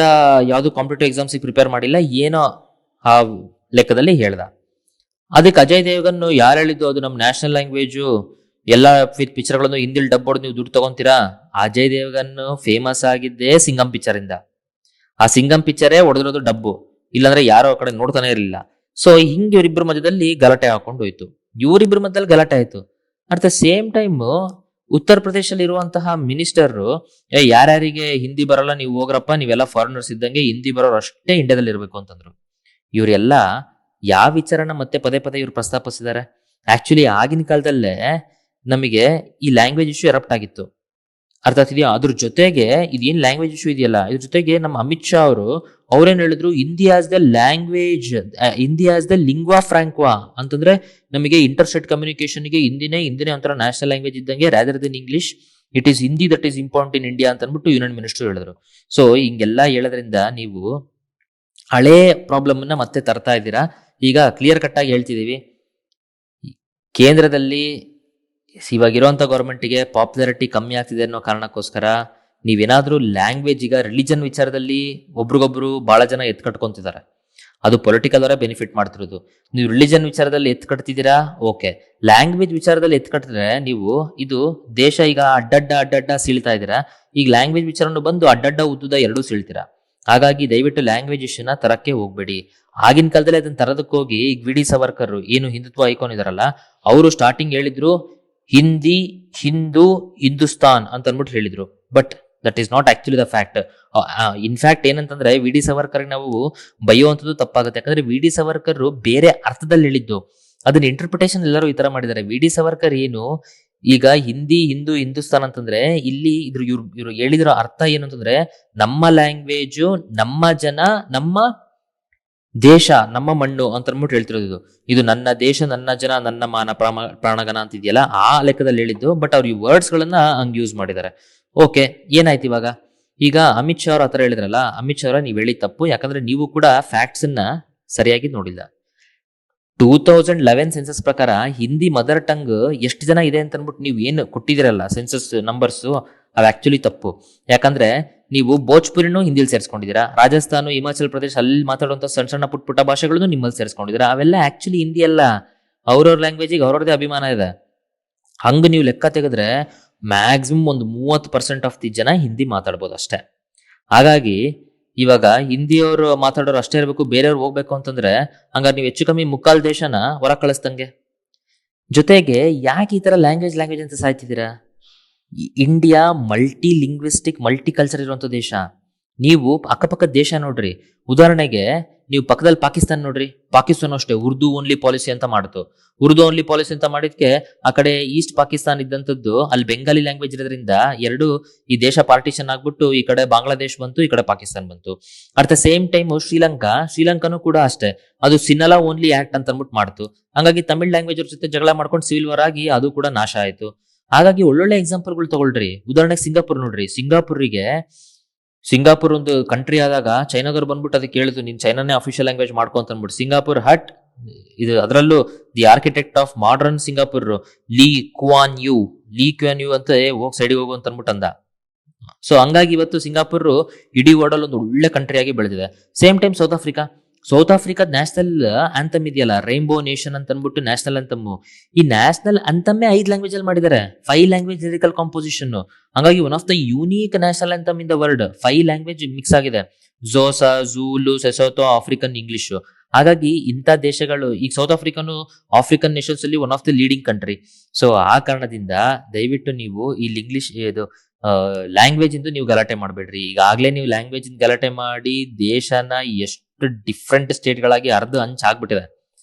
ಯಾವ್ದು ಕಾಂಪಿಟೇಟಿವ್ ಎಕ್ಸಾಮ್ಸ್ ಪ್ರಿಪೇರ್ ಮಾಡಿಲ್ಲ, ಏನೋ ಆ ಲೆಕ್ಕದಲ್ಲಿ ಹೇಳ್ದ. ಅದಕ್ಕೆ ಅಜಯ್ ದೇವಗನ್ ಯಾರು ಹೇಳಿದ್ದು ಅದು ನಮ್ ನ್ಯಾಷನಲ್ ಲ್ಯಾಂಗ್ವೇಜು, ಎಲ್ಲಾ ಪಿಕ್ಚರ್ಗಳನ್ನು ಹಿಂದಿಲ್ ಡಬ್ ಹೊಡೆದು ನೀವು ದುಡ್ಡು ತಗೊಂತೀರಾ? ಅಜಯ್ ದೇವಗನ್ ಫೇಮಸ್ ಆಗಿದ್ದೇ ಸಿಂಗಂ ಪಿಕ್ಚರ್ ಇಂದ. ಆ ಸಿಂಗಂ ಪಿಕ್ಚರೇ ಹೊಡೆದಿರೋದು ಡಬ್ಬು, ಇಲ್ಲಾಂದ್ರೆ ಯಾರೋ ಕಡೆ ನೋಡ್ತಾನೆ ಇರಲಿಲ್ಲ. ಸೊ ಹಿಂಗೆ ಇವರಿಬ್ಬರ ಮಧ್ಯದಲ್ಲಿ ಗಲಾಟೆ ಹಾಕೊಂಡು ಹೋಯ್ತು. ಇವರಿಬ್ಬರ ಮಧ್ಯದಲ್ಲಿ ಗಲಾಟೆ ಆಯ್ತು. ಅಟ್ ದ ಸೇಮ್ ಟೈಮ್ ಉತ್ತರ ಪ್ರದೇಶದಲ್ಲಿ ಇರುವಂತಹ ಮಿನಿಸ್ಟರ್ ಯಾರ್ಯಾರಿಗೆ ಹಿಂದಿ ಬರಲ್ಲ ನೀವು ಹೋಗ್ರಪ್ಪ, ನೀವೆಲ್ಲ ಫಾರಿನರ್ಸ್ ಇದ್ದಂಗೆ, ಹಿಂದಿ ಬರೋರು ಅಷ್ಟೇ ಇಂಡಿಯಾದಲ್ಲಿ ಇರಬೇಕು ಅಂತಂದ್ರು. ಇವರೆಲ್ಲ ಯಾವ ವಿಚಾರನ ಮತ್ತೆ ಪದೇ ಪದೇ ಇವ್ರು ಪ್ರಸ್ತಾಪಿಸಿದ್ದಾರೆ? ಆಕ್ಚುಲಿ ಆಗಿನ ಕಾಲದಲ್ಲೇ ನಮಗೆ ಈ ಲ್ಯಾಂಗ್ವೇಜ್ ಇಶ್ಯೂ ಎರಪ್ಟ್ ಆಗಿತ್ತು. ಅರ್ಥ ಆಗ್ತಿದೆಯಾ? ಅದ್ರ ಜೊತೆಗೆ ಇದೇನ್ ಲ್ಯಾಂಗ್ವೇಜ್ ಇಶ್ಯೂ ಇದೆಯಲ್ಲ, ಇದ್ರ ಜೊತೆಗೆ ನಮ್ಮ ಅಮಿತ್ ಶಾ ಅವ್ರೇನ್ ಹೇಳಿದ್ರು, Hindi as the language, Hindi as the lingua franca ಅಂತಂದ್ರೆ ನಮಗೆ ಇಂಟರ್ಸ್ಟೇಟ್ ಕಮ್ಯುನಿಕೇಶನ್ಗೆ ಹಿಂದಿನೇ ಒಂಥರ ನ್ಯಾಷನಲ್ ಲ್ಯಾಂಗ್ವೇಜ್ ಇದ್ದಂಗೆ, rather than English it is Hindi that is important in India ಅಂತ ಅಂದ್ಬಿಟ್ಟು ಯೂನಿಯನ್ ಮಿನಿಸ್ಟರ್ ಹೇಳಿದ್ರು. ಸೊ ಹಿಂಗೆಲ್ಲ ಹೇಳೋದ್ರಿಂದ ನೀವು ಹಳೇ ಪ್ರಾಬ್ಲಮ್ ನ ಮತ್ತೆ ತರ್ತಾ ಇದ್ದೀರಾ. ಈಗ ಕ್ಲಿಯರ್ ಕಟ್ ಆಗಿ ಹೇಳ್ತಿದೀವಿ, ಕೇಂದ್ರದಲ್ಲಿ ಇವಾಗಿರುವಂತ ಗೌರ್ಮೆಂಟ್ಗೆ ಪಾಪ್ಯುಲಾರಿಟಿ ಕಮ್ಮಿ ಆಗ್ತಿದೆ ಅನ್ನೋ ಕಾರಣಕ್ಕೋಸ್ಕರ ನೀವೇನಾದ್ರೂ ಲ್ಯಾಂಗ್ವೇಜ್, ಈಗ ರಿಲಿಜನ್ ವಿಚಾರದಲ್ಲಿ ಒಬ್ರಿಗೊಬ್ರು ಬಹಳ ಜನ ಎತ್ಕಟ್ಕೊಂತಿದ್ದಾರೆ, ಅದು ಪೊಲಿಟಿಕಲ್ ಅವರೇ ಬೆನಿಫಿಟ್ ಮಾಡ್ತಿರೋದು. ನೀವು ರಿಲಿಜನ್ ವಿಚಾರದಲ್ಲಿ ಎತ್ಕಟ್ತಿದ್ದೀರಾ, ಓಕೆ. ಲ್ಯಾಂಗ್ವೇಜ್ ವಿಚಾರದಲ್ಲಿ ಎತ್ಕಟ್ಟಿದ್ರೆ ನೀವು ಇದು ದೇಶ ಈಗ ಅಡ್ಡಡ್ಡ ಸೀಳ್ತಾ ಇದ್ದೀರಾ. ಈಗ ಲ್ಯಾಂಗ್ವೇಜ್ ವಿಚಾರನು ಬಂದು ಅಡ್ಡಡ್ಡ ಉದ್ದುದ ಎರಡೂ ಸೀಳ್ತೀರಾ. ಹಾಗಾಗಿ ದಯವಿಟ್ಟು ಲ್ಯಾಂಗ್ವೇಜ್ ಇಶ್ಯೂನ ತರಕ್ಕೆ ಹೋಗ್ಬೇಡಿ. ಆಗಿನ ಕಾಲದಲ್ಲಿ ಅದನ್ನ ತರದಕ್ಕೆ ಹೋಗಿ ಈಗ ವಿ ಡಿ ಸವರ್ಕರ್ ಏನು ಹಿಂದುತ್ವ ಐಕಾನ್ ಇದಾರಲ್ಲ, ಅವರು ಸ್ಟಾರ್ಟಿಂಗ್ ಹೇಳಿದ್ರು ಹಿಂದಿ, ಹಿಂದೂ, ಹಿಂದೂಸ್ತಾನ್ ಅಂತ ಅಂದ್ಬಿಟ್ಟು ಹೇಳಿದ್ರು. But that is not actually the fact. In fact ಏನಂತಂದ್ರೆ ವಿ ಡಿ ಸವರ್ಕರ್ ನಾವು ಬೈಯುವಂಥದ್ದು ತಪ್ಪಾಗುತ್ತೆ. ಯಾಕಂದ್ರೆ ವಿ ಡಿ ಸವರ್ಕರ್ ಬೇರೆ ಅರ್ಥದಲ್ಲಿ ಹೇಳಿದ್ದು, ಅದನ್ನ ಇಂಟರ್ಪ್ರಿಟೇಷನ್ ಎಲ್ಲರೂ ಈ ತರ ಮಾಡಿದ್ದಾರೆ. ವಿ ಡಿ ಸವರ್ಕರ್ ಏನು, ಈಗ ಹಿಂದಿ, ಹಿಂದೂ, ಹಿಂದೂಸ್ತಾನ್ ಅಂತಂದ್ರೆ ಇಲ್ಲಿ ಇವ್ರು ಹೇಳಿದಿರೋ ಅರ್ಥ ಏನು ಅಂತಂದ್ರೆ ನಮ್ಮ ಲ್ಯಾಂಗ್ವೇಜು, ನಮ್ಮ ಜನ, ನಮ್ಮ ದೇಶ, ನಮ್ಮ ಮಣ್ಣು ಅಂತ ಅಂದ್ಬಿಟ್ಟು ಹೇಳ್ತಿರೋದು. ಇದು ನನ್ನ ದೇಶ, ನನ್ನ ಜನ, ನನ್ನ ಮಾನ ಪ್ರಾಣಗಣ ಅಂತ ಇದೆಯಲ್ಲ, ಆ ಲೆಕ್ಕದಲ್ಲಿ ಹೇಳಿದ್ದು. ಬಟ್ ಅವ್ರು ಈ ವರ್ಡ್ಸ್ ಗಳನ್ನ ಹಂಗ್ ಯೂಸ್ ಮಾಡಿದ್ದಾರೆ. ಓಕೆ, ಏನಾಯ್ತು ಇವಾಗ? ಈಗ ಅಮಿತ್ ಶಾ ಅವ್ರ ಹತ್ರ ಹೇಳಿದ್ರಲ್ಲ, ಅಮಿತ್ ಶಾ ಅವರ ನೀವ್ ಹೇಳಿ ತಪ್ಪು, ಯಾಕಂದ್ರೆ ನೀವು ಕೂಡ ಫ್ಯಾಕ್ಟ್ಸ್ ಅನ್ನ ಸರಿಯಾಗಿ ನೋಡಿಲ್ಲ. 2011 ಸೆನ್ಸಸ್ ಪ್ರಕಾರ ಹಿಂದಿ ಮದರ್ ಟಂಗ್ ಎಷ್ಟು ಜನ ಇದೆ ಅಂತ ಅನ್ಬಿಟ್ಟು ನೀವು ಏನು ಕೊಟ್ಟಿದಿರಲ್ಲ ಸೆನ್ಸಸ್ ನಂಬರ್ಸ್, ಅದು ಆಕ್ಚುಲಿ ತಪ್ಪು. ಯಾಕಂದ್ರೆ ನೀವು ಭೋಜ್ಪುರಿನೂ ಹಿಂದಿಲಿ ಸೇರಿಸ್ಕೊಂಡಿದ್ದೀರಾ, ರಾಜಸ್ಥಾನ, ಹಿಮಾಚಲ್ ಪ್ರದೇಶ ಅಲ್ಲಿ ಮಾತಾಡುವಂಥ ಸಣ್ಣ ಸಣ್ಣ ಪುಟ್ಟ ಪುಟ್ಟ ಭಾಷೆಗಳನ್ನು ನಿಮ್ಮಲ್ಲಿ ಸೇರಿಸ್ಕೊಂಡಿದ್ದೀರಾ. ಅವೆಲ್ಲ ಆಕ್ಚುಲಿ ಹಿಂದಿ ಅಲ್ಲ, ಅವ್ರವ್ರ ಲ್ಯಾಂಗ್ವೇಜಿಗೆ ಅವ್ರವ್ರದೇ ಅಭಿಮಾನ ಇದೆ. ಹಂಗ ನೀವು ಲೆಕ್ಕ ತೆಗೆದ್ರೆ ಮ್ಯಾಕ್ಸಿಮಮ್ ಒಂದು 30% ಆಫ್ ದಿ ಜನ ಹಿಂದಿ ಮಾತಾಡ್ಬೋದು ಅಷ್ಟೇ. ಹಾಗಾಗಿ ಇವಾಗ ಹಿಂದಿಯವರು ಮಾತಾಡೋರು ಅಷ್ಟೇ ಇರಬೇಕು, ಬೇರೆಯವ್ರು ಹೋಗ್ಬೇಕು ಅಂತಂದ್ರೆ ಹಂಗಾರೆ ನೀವು ಹೆಚ್ಚು ಕಮ್ಮಿ ಮುಕ್ಕಾಲ್ ದೇಶನ ಹೊರ ಕಳಿಸ್ದಂಗೆ. ಜೊತೆಗೆ ಯಾಕೆ ಈ ತರ ಲ್ಯಾಂಗ್ವೇಜ್ ಅಂತ ಸಾಯ್ತಿದ್ದೀರಾ? India multi linguistic multi culture ಇರುವಂತ ದೇಶ. ನೀವು ಅಕ್ಕಪಕ್ಕದ ದೇಶ ನೋಡ್ರಿ, ಉದಾಹರಣೆಗೆ ನೀವು ಪಕ್ಕದಲ್ಲಿ ಪಾಕಿಸ್ತಾನ ನೋಡ್ರಿ, ಪಾಕಿಸ್ತಾನ ಅಷ್ಟೇ ಉರ್ದು ಓನ್ಲಿ ಪಾಲಿಸಿ ಅಂತ ಮಾಡ್ತು. ಉರ್ದು ಓನ್ಲಿ ಪಾಲಿಸಿ ಅಂತ ಮಾಡಿದ್ಕೆ ಆ ಕಡೆ ಈಸ್ಟ್ ಪಾಕಿಸ್ತಾನ ಇದ್ದಂಥದ್ದು ಅಲ್ಲಿ ಬೆಂಗಾಲಿ ಲ್ಯಾಂಗ್ವೇಜ್ ಇರೋದ್ರಿಂದ ಎರಡು ಈ ದೇಶ ಪಾರ್ಟಿಷನ್ ಆಗ್ಬಿಟ್ಟು ಈ ಕಡೆ ಬಾಂಗ್ಲಾದೇಶ್ ಬಂತು, ಈ ಕಡೆ ಪಾಕಿಸ್ತಾನ ಬಂತು. ಅಟ್ ದ ಸೇಮ್ ಟೈಮ್ ಶ್ರೀಲಂಕಾನು ಕೂಡ ಅಷ್ಟೇ, ಅದು ಸಿನ್ನಲಾ ಓನ್ಲಿ ಆಕ್ಟ್ ಅಂತ ಅಂದ್ಬಿಟ್ಟು ಮಾಡ್ತು. ಹಂಗಾಗಿ ತಮಿಳ್ ಲ್ಯಾಂಗ್ವೇಜ್ ಅವ್ರ ಜೊತೆ ಜಗಳ ಮಾಡ್ಕೊಂಡು ಸಿವಿಲ್ ವಾರ್ ಆಗಿ ಅದು ಕೂಡ ನಾಶ ಆಯ್ತು. ಹಾಗಾಗಿ ಒಳ್ಳೊಳ್ಳೆ ಎಕ್ಸಾಂಪಲ್ಗಳು ತಗೊಳ್ರಿ. ಉದಾಹರಣೆಗೆ ಸಿಂಗಾಪುರ್ ನೋಡ್ರಿ, ಸಿಂಗಾಪುರ್ ಒಂದು ಕಂಟ್ರಿ ಆದಾಗ ಚೈನಾದವ್ರು ಬಂದ್ಬಿಟ್ಟು ಅದಕ್ಕೆ ಕೇಳಿದ್ರು, ನೀನ್ ಚೈನಾನೇ ಅಫಿಷಿಯಲ್ ಲ್ಯಾಂಗ್ವೇಜ್ ಮಾಡ್ಕೊ ಅಂತ ಅಂದ್ಬಿಟ್ಟು ಸಿಂಗಾಪುರ್ ಇದು ಅದರಲ್ಲೂ the architect of modern Singapore Lee Kuan Yew ಅಂತ ಹೋಗಿ ಸೈಡಿಗೆ ಹೋಗು ಅಂತ ಅಂದ್ಬಿಟ್ಟು ಅಂದ. ಸೊ ಹಂಗಾಗಿ ಇವತ್ತು ಸಿಂಗಾಪುರ್ ಇಡೀ ವರ್ಲ್ಡ್ ಒಂದು ಒಳ್ಳೆ ಕಂಟ್ರಿ ಆಗಿ ಬೆಳೆದಿದೆ. ಸೇಮ್ ಟೈಮ್ ಸೌತ್ ಆಫ್ರಿಕಾದ ನ್ಯಾಷನಲ್ ಆಂಥಮ್ ಇದೆಯಲ್ಲ, ರೈನ್ಬೋ ನೇಷನ್ ಅಂತ ಅಂದ್ಬಿಟ್ಟು ನ್ಯಾಷನಲ್ ಆಂಥಮ್. ಈ ನ್ಯಾಷನಲ್ ಆಂಥಮ್ 5 ಲ್ಯಾಂಗ್ವೇಜ್ ಅಲ್ಲಿ ಮಾಡಿದ್ದಾರೆ, 5 ಲ್ಯಾಂಗ್ವೇಜ್ ಲಿರಿಕಲ್ ಕಾಂಪೋಸಿಷನ್. ಹಂಗಾಗಿ one of the unique national anthem in the world. 5 language mix ಆಗಿದೆ, ಝೋಸಾ, ಝೂಲು, ಸೆಸೋತೋ, ಆಫ್ರಿಕನ್ ಇಂಗ್ಲಿಷ್. ಹಾಗಾಗಿ ಇಂಥ ದೇಶಗಳು, ಈಗ ಸೌತ್ ಆಫ್ರಿಕನ್ ನೇಷನ್ಸ್ ಅಲ್ಲಿ one of the leading country. So ಆ ಕಾರಣದಿಂದ ದಯವಿಟ್ಟು ನೀವು ಇಲ್ಲಿ ಇಂಗ್ಲಿಷ್ ಇದು ಲ್ಯಾಂಗ್ವೇಜ್ ಇಂದು ನೀವು ಗಲಾಟೆ ಮಾಡಬೇಡ್ರಿ. ಈಗಾಗಲೇ ನೀವು ಲ್ಯಾಂಗ್ವೇಜ್ ಗಲಾಟೆ ಮಾಡಿ ದೇಶನ ಎಷ್ಟು ಡಿಫ್ರೆಂಟ್ ಸ್ಟೇಟ್ಗಳಾಗಿ ಅರ್ಧ ಹಂಚಾಗ್ಬಿಟ್ಟಿದೆ.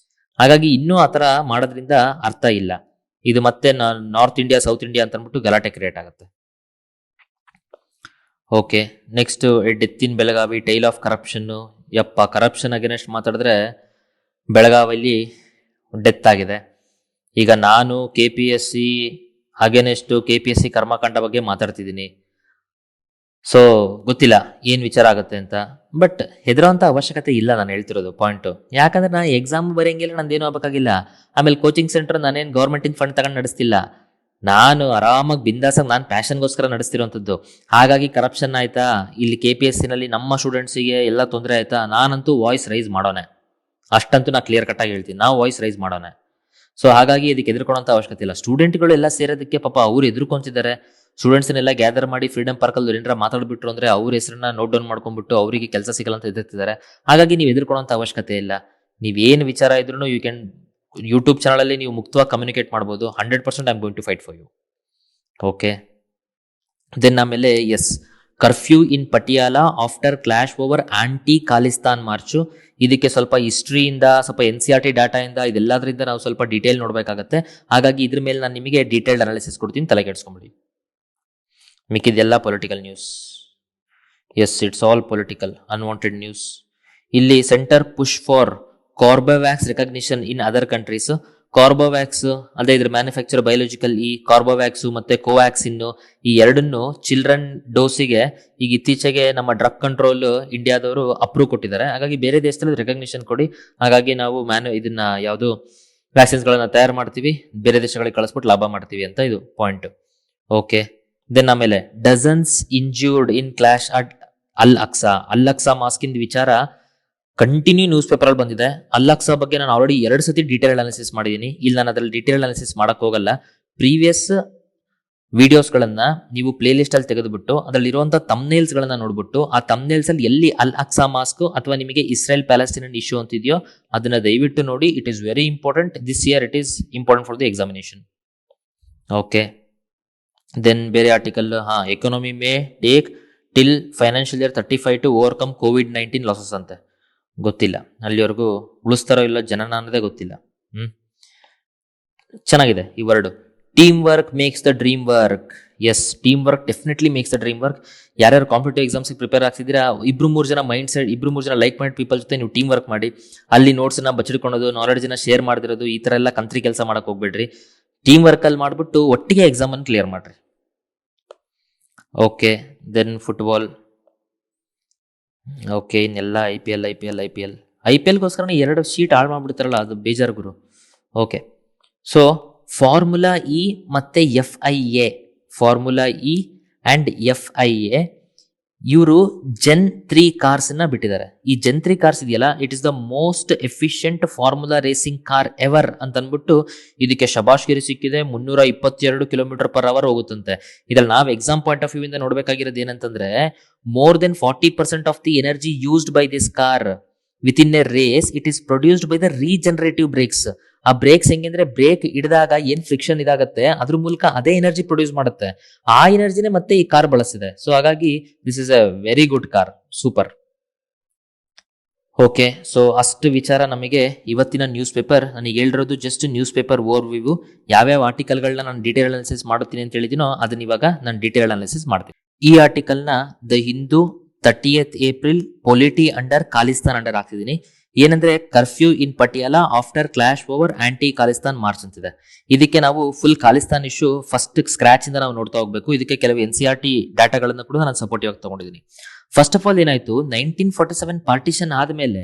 ಹಾಗಾಗಿ ಇನ್ನೂ ಆತರ ಮಾಡೋದ್ರಿಂದ ಅರ್ಥ ಇಲ್ಲ. ಇದು ಮತ್ತೆ ನಾರ್ತ್ ಇಂಡಿಯಾ ಸೌತ್ ಇಂಡಿಯಾ ಅಂತ ಅಂದ್ಬಿಟ್ಟು ಗಲಾಟೆ ಕ್ರಿಯೇಟ್ ಆಗುತ್ತೆ. Okay, next death in Belagavi, tale of corruption. ಯಪ್ಪ, ಕರಪ್ಷನ್ ಅಗೇನೆಸ್ಟ್ ಮಾತಾಡಿದ್ರೆ ಬೆಳಗಾವಿಯಲ್ಲಿ ಡೆತ್ ಆಗಿದೆ. ಈಗ ನಾನು KPSC ಅಗೇನೆಸ್ಟ್ KPSC ಕರ್ಮಕಾಂಡ ಬಗ್ಗೆ ಮಾತಾಡ್ತಿದ್ದೀನಿ. ಸೊ ಗೊತ್ತಿಲ್ಲ ಏನ್ ವಿಚಾರ ಆಗುತ್ತೆ ಅಂತ, ಬಟ್ ಹೆದರೋಂಥ ಅವಶ್ಯಕತೆ ಇಲ್ಲ. ನಾನು ಹೇಳ್ತಿರೋದು ಪಾಯಿಂಟ್, ಯಾಕಂದ್ರೆ ನಾನು ಎಕ್ಸಾಮ್ ಬರೆಯಂಗಿಲ್ಲ, ನಂದೇನು ಆಗ್ಬೇಕಾಗಿಲ್ಲ. ಆಮೇಲೆ ಕೋಚಿಂಗ್ ಸೆಂಟರ್ ನಾನೇನು ಗೌರ್ಮೆಂಟಿನ ಫಂಡ್ ತಗೊಂಡು ನಡೆಸ್ತಿಲ್ಲ, ನಾನು ಆರಾಮಾಗಿ ಬಿಂದಾಸಾಗಿ ನಾನು ಪ್ಯಾಷನ್ಗೋಸ್ಕರ ನಡೆಸ್ತಿರೋಂಥದ್ದು. ಹಾಗಾಗಿ ಕರಪ್ಷನ್ ಆಯ್ತಾ, ಇಲ್ಲಿ KPSCನಲ್ಲಿ ನಮ್ಮ ಸ್ಟೂಡೆಂಟ್ಸಿಗೆ ಎಲ್ಲ ತೊಂದರೆ ಆಯ್ತಾ, ನಾನಂತೂ ವಾಯ್ಸ್ ರೈಸ್ ಮಾಡೋಣ, ಅಷ್ಟಂತೂ ನಾ ಕ್ಲಿಯರ್ ಕಟ್ಟಾಗಿ ಹೇಳ್ತೀನಿ, ನಾವು ವಾಯ್ಸ್ ರೈಸ್ ಮಾಡೋಣ. ಸೊ ಹಾಗಾಗಿ ಇದಕ್ಕೆ ಎದುರ್ಕೊಳ್ಳೋಂಥ ಅವಶ್ಯಕತೆ ಇಲ್ಲ. ಸ್ಟೂಡೆಂಟ್ಗಳು ಎಲ್ಲ ಸೇರೋದಕ್ಕೆ ಪಾಪ ಅವ್ರು ಎದುರ್ಕೊಂತಿದ್ದಾರೆ. ಸ್ಟೂಡೆಂಟ್ಸ್ನೆಲ್ಲ ಗ್ಯಾದರ್ ಮಾಡಿ ಫ್ರೀಡಮ್ ಪಾರ್ಕಲ್ಲಿ ಏನಾರ ಮಾತಾಡ್ಬಿಟ್ರು ಅಂದ್ರೆ ಅವ್ರ ಹೆಸರನ್ನ ನೋಟ್ ಡೌನ್ ಮಾಡ್ಕೊಂಡ್ಬಿಟ್ಟು ಅವರಿಗೆ ಕೆಲಸ ಸಿಗಲ್ಲ ಅಂತ ಎದುರ್ತಿದ್ದಾರೆ. ಹಾಗಾಗಿ ನೀವು ಎದುರ್ಕೊಳ್ಳೋಂಥ ಅವಶ್ಯಕತೆ ಇಲ್ಲ. ನೀವೇನು ವಿಚಾರ ಇದ್ರೂ ಯು ಕ್ಯಾನ್ ಯೂಟ್ಯೂಬ್ ಚಾನಲಲ್ಲಿ ನೀವು ಮುಕ್ತವಾಗಿ ಕಮ್ಯುನಿಕೇಟ್ ಮಾಡ್ಬೋದು. 100% I am going to fight for you. Okay, then ಆಮೇಲೆ curfew in Patiala after clash over anti Khalistan march. ಇದಕ್ಕೆ ಸ್ವಲ್ಪ ಹಿಸ್ಟ್ರಿಯಿಂದ, ಸ್ವಲ್ಪ NCERT ಡಾಟಾಯಿಂದ, ಇದೆಲ್ಲದರಿಂದ ನಾವು ಸ್ವಲ್ಪ ಡೀಟೇಲ್ ನೋಡಬೇಕಾಗತ್ತೆ. ಹಾಗಾಗಿ ಇದ್ರ ಮೇಲೆ ನಾನು ನಿಮಗೆ ಡೀಟೇಲ್ಡ್ ಅನಾಲಿಸಿಸ್ ಕೊಡ್ತೀನಿ, ತಲೆ ಕೆಡಿಸ್ಕೊಂಬಿಡಿ. ಮಿಕ್ಕಿದೆಲ್ಲ political news. It's all political unwanted news. ಇಲ್ಲಿ centre push for Corbevax recognition in other countries. Corbevax ಅದೇ ಇದ್ರ ಮ್ಯಾನುಫ್ಯಾಕ್ಚರ್ ಬಯೋಲಾಜಿಕಲ್ ಕಾರ್ಬೋವ್ಯಾಕ್ಸ್ ಮತ್ತೆ ಕೋವ್ಯಾಕ್ಸಿನ್, ಈ ಎರಡನ್ನು ಚಿಲ್ಡ್ರನ್ ಡೋಸಿಗೆ ಈಗ ಇತ್ತೀಚೆಗೆ ನಮ್ಮ ಡ್ರಗ್ ಕಂಟ್ರೋಲ್ ಇಂಡಿಯಾದವರು ಅಪ್ರೂವ್ ಕೊಟ್ಟಿದ್ದಾರೆ. ಹಾಗಾಗಿ ಬೇರೆ ದೇಶದಲ್ಲಿ ರೆಕಗ್ನಿಷನ್ ಕೊಡಿ. ಹಾಗಾಗಿ ನಾವು ಇದನ್ನ ಯಾವುದು ವ್ಯಾಕ್ಸಿನ್ಸ್ಗಳನ್ನ ತಯಾರು ಮಾಡ್ತೀವಿ, ಬೇರೆ ದೇಶಗಳಿಗೆ ಕಳಿಸ್ಬಿಟ್ಟು ಲಾಭ ಮಾಡ್ತೀವಿ ಅಂತ ಇದು ಪಾಯಿಂಟ್. ಓಕೆ, ದೆನ್ ಆಮೇಲೆ ಡಜನ್ಸ್ ಇಂಜ್ಯೂರ್ಡ್ ಇನ್ ಕ್ಲಾಶ್ ಅಟ್ ಅಲ್ ಅಕ್ಸಾ ಮಾಸ್ಕಿಂದ ವಿಚಾರ ಕಂಟಿನ್ಯೂ ನ್ಯೂಸ್ ಪೇಪರ್ ಅಲ್ಲಿ ಬಂದಿದೆ. ಅಲ್ ಅಕ್ಸಾ ಬಗ್ಗೆ ನಾನು ಆಲ್ರೆಡಿ 2 ಸತಿ ಡೀಟೇಲ್ ಅನಾಲಿಸಿಸ್ ಮಾಡಿದ್ದೀನಿ. ಇಲ್ಲಿ ನಾನು ಅದ್ರಲ್ಲಿ ಡೀಟೇಲ್ ಅನಾಲಿಸಿಸ್ ಮಾಡಕ್ ಹೋಗಲ್ಲ. ಪ್ರೀವಿಯಸ್ ವಿಡಿಯೋಸ್ಗಳನ್ನ ನೀವು ಪ್ಲೇ ಲಿಸ್ಟ್ ಅಲ್ಲಿ ತೆಗೆದುಬಿಟ್ಟು ಅದರಲ್ಲಿ ಇರುವಂತಹ ತಮ್ನೇಲ್ಸ್ ಗಳನ್ನ ನೋಡ್ಬಿಟ್ಟು ಆ ತಮ್ನೇಲ್ಸ್ ಅಲ್ಲಿ ಎಲ್ಲಿ ಅಲ್ ಅಕ್ಸಾ ಮಾಸ್ಕ್ ಅಥವಾ ನಿಮಗೆ ಇಸ್ರೇಲ್ ಪ್ಯಾಲೆಸ್ಟೈನ್ ಇಶ್ಯೂ ಅಂತಿದೆಯೋ ಅದನ್ನ ದಯವಿಟ್ಟು ನೋಡಿ. It is very important this year. It is important for the examination. Okay, then ಬೇರೆ article, economy may take till financial year 35 to overcome COVID-19 losses ಅಂತೆ. ಗೊತ್ತಿಲ್ಲ, ಅಲ್ಲಿವರೆಗೂ ಉಳಿಸ್ತಾರೋ ಇಲ್ಲ ಜನನ ಅನ್ನೋದೇ ಗೊತ್ತಿಲ್ಲ. ಚೆನ್ನಾಗಿದೆ ಈ word. Team work makes the dream work. Team work definitely makes the dream work. ಯಾರ್ಯಾರು ಕಾಂಪಿಟೇಟಿವ್ ಎಕ್ಸಾಮ್ಸ್ಗೆ ಪ್ರಿಪೇರ್ ಆಗ್ತಿದ್ದೀರಾ, 2-3 ಜನ ಮೈಂಡ್ ಸೆಟ್, 2-3 ಜನ ಲೈಕ್ ಮೈಂಡ್ ಪೀಪಲ್ ಜೊತೆ ನೀವು ಟೀಮ್ ವರ್ಕ್ ಮಾಡಿ. ಅಲ್ಲಿ ನೋಟ್ಸ್ನ ಬಚ್ಚಿಡ್ಕೊಳೋದು, ನಾಲೆಡ್ಜ್ನ ಶೇರ್ ಮಾಡ್ತಿರೋದು, ಈ ಥರ ಎಲ್ಲ ಕಂತ್ರಿ ಕೆಲಸ ಮಾಡಕ್ ಹೋಗ್ಬೇಡ್ರಿ. ಟೀಮ್ ವರ್ಕ್ ಅಲ್ಲಿ ಮಾಡ್ಬಿಟ್ಟು ಒಟ್ಟಿಗೆ ಎಕ್ಸಾಮ್ ಅನ್ನು ಕ್ಲಿಯರ್ ಮಾಡ್ರಿ. Okay, then football. ಓಕೆ, ಇನ್ನೆಲ್ಲ IPLಗೋಸ್ಕರ 2 ಶೀಟ್ ಹಾಳು ಮಾಡ್ಬಿಡ್ತಾರಲ್ಲ, ಅದು ಬೇಜಾರು ಗುರು. ಓಕೆ, ಸೊ ಫಾರ್ಮುಲಾ E ಮತ್ತೆ FIA, formula E and FIA ಇವರು Gen 3 ಕಾರ್ಸ್ ನ ಬಿಟ್ಟಿದ್ದಾರೆ. ಈ Gen 3 ಕಾರ್ಸ್ ಇದೆಯಲ್ಲ, it is the most efficient formula racing car ever ಅಂತ ಅನ್ಬಿಟ್ಟು ಇದಕ್ಕೆ ಶಬಾಷ್ಗಿರಿ ಸಿಕ್ಕಿದೆ. 322 km/h ಹೋಗುತ್ತಂತೆ. ಇದ್ರಲ್ಲಿ ನಾವು ಎಕ್ಸಾಮ್ ಪಾಯಿಂಟ್ ಆಫ್ ವ್ಯೂ ಇಂದ ನೋಡ್ಬೇಕಾಗಿರೋದು ಏನಂತಂದ್ರೆ, more than 40% of the energy used by this car with in a race it is produced by the regenerative brakes. ಆ ಬ್ರೇಕ್ಸ್ ಹೆಂಗಂದ್ರೆ, ಬ್ರೇಕ್ ಹಿಡಿದಾಗ ಏನ್ ಫ್ರಿಕ್ಷನ್ ಇದಾಗತ್ತೆ ಅದ್ರ ಮೂಲಕ ಅದೇ ಎನರ್ಜಿ ಪ್ರೊಡ್ಯೂಸ್ ಮಾಡುತ್ತೆ. ಆ ಎನರ್ಜಿನೇ ಮತ್ತೆ ಈ ಕಾರ್ ಬಳಸಿದೆ. ಸೊ ಹಾಗಾಗಿ this is a very good car, super. Okay, so ಅಷ್ಟು ವಿಚಾರ ನಮಗೆ ಇವತ್ತಿನ ನ್ಯೂಸ್ ಪೇಪರ್. ನನಗೆ ಹೇಳಿರೋದು just news paper over view. ಯಾವ್ಯಾವ ಆರ್ಟಿಕಲ್ಗಳನ್ನ ನಾನು ಡೀಟೇಲ್ ಅನಾಲಿಸಿಸ್ ಮಾಡುತ್ತೀನಿ ಅಂತ ಹೇಳಿದಿನೋ ಅದನ್ನ ಇವಾಗ ನಾನು ಡೀಟೇಲ್ ಅನಾಲಿಸಿಸ್ ಮಾಡ್ತೀನಿ. ಈ ಆರ್ಟಿಕಲ್ನ the Hindu 30th April polity under Khalistan under ಹಾಕ್ತಿದ್ದೀನಿ. ಏನಂದ್ರೆ, curfew in Patiala after clash over anti Khalistan march ಅಂತಿದೆ. ಇದಕ್ಕೆ ನಾವು full Khalistan issue first scratch ಇಂದ ನಾವು ನೋಡ್ತಾ ಹೋಗ್ಬೇಕು. ಇದಕ್ಕೆ ಕೆಲವು NCERT ಡಾಟಾಗಳನ್ನು ಕೂಡ ನಾನು ಸಪೋರ್ಟಿವ್ ಆಗಿ ತಗೊಂಡಿದ್ದೀನಿ. ಫಸ್ಟ್ ಆಫ್ ಆಲ್ ಏನಾಯ್ತು, 1947 ಪಾರ್ಟಿಷನ್ ಆದ್ಮೇಲೆ